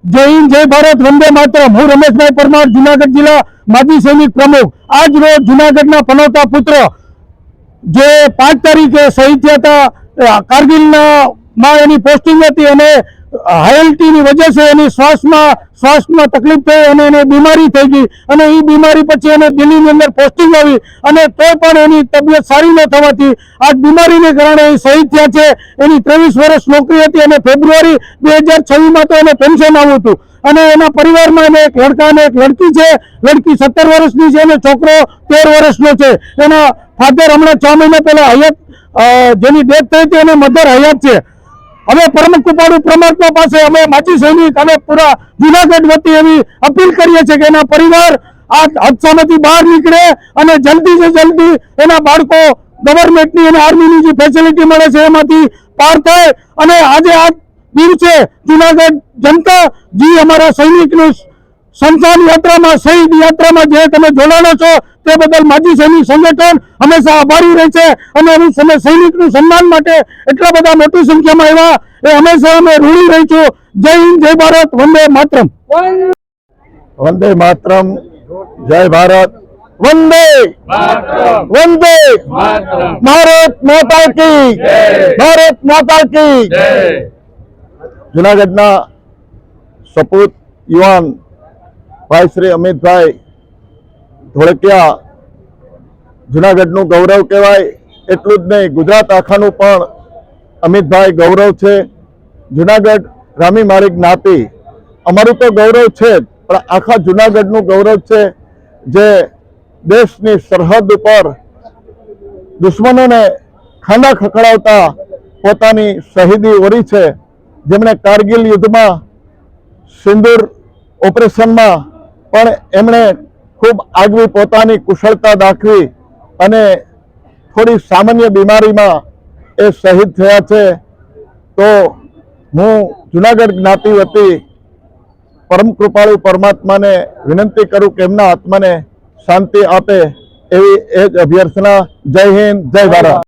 जय हिंद जय भारत वंदे मातरम। हूँ रमेशभाई परमार, जूनागढ़ जिला माजी सैनिक प्रमुख। आज रोज जूनागढ़ पनौता पुत्र जे 5 तारीखे शहीद थया था कारगिल में पोस्टिंग थी और हायल्टी की वजह से श्वास में तकलीफ थी, बीमारी थी गई और ये बीमारी पछी दिल्ली में अंदर पोस्टिंग आई तो तबियत सारी न थवाथी आज बीमारी ने कारण शहीद थया छे। 23 वर्ष नौकरी थी, फेब्रुआरी 2026 में तो पेन्शन आव्युं हतुं અને એના પરિવારમાં એક લડકા અને એક લડકી છે। લડકી 17 વર્ષની છે અને છોકરો 13 વર્ષનો છે। એના ફાધર હમણાં 6 મહિના પહેલા હયાત જેની ડેથ થઈ હતી અને મધર હયાત છે। હવે પરમ કૃપાળુ પરમાત્મા પાસે અમે માજી સૈનિક અને પૂરા જૂનાગઢ વતી એવી અપીલ કરીએ છીએ કે એના પરિવાર આ હાદસામાંથી બહાર નીકળે અને જલ્દી से જલ્દી એના બાળકો ગવર્મેન્ટની અને આર્મીની જે ફેસિલિટી મળે છે એમાંથી પાર થાય અને આજે આ દિવસે जूनागढ़ जनता जी अमरा सैनिक संस्थान यात्रा में शहीद यात्रा में जे तमे जोड़ाणो छो ते बदल माजी सैनिक संगठन हमेशा आभारी रहे समय सैनिक सम्मान माटे एटला बधा मोटी संख्या में आव्या ए हमेशा अमे ऋणी रही छूं। जय हिंद जय भारत वंदे मातरम। वंदे मातरम, जय भारत, वंदे वंदे भारत माता की, भारत माता की। जूनागढ़ना सपूत युवान भाई श्री अमित भाई धोळकिया जूनागढ़नु गौरव कहेवाय एटलुं ज नहीं गुजरात आखानु पण अमित भाई गौरव छे। जूनागढ़ रामी मारी ज्ञाति अमरु तो गौरव छे पण आखा जूनागढ़नु गौरव छे जे देशनी सरहद पर दुश्मनों ने खाना खखड़ावता पोतानी शहीदी वरी छे। जेमणे कारगिल युद्ध में सिंदूर ऑपरेशन में पण एमणे खूब आगवी पोतानी कुशलता दाखवी अने थोड़ी सामान्य बीमारी में ए शहीद थया छे। तो हूँ जूनागढ़ ज्ञाति वती परम कृपाळु परमात्मा ने विनंती करूँ कि एमना आत्मा ने शांति आपे एवी एक अभ्यर्थना। जय हिंद जय भारत।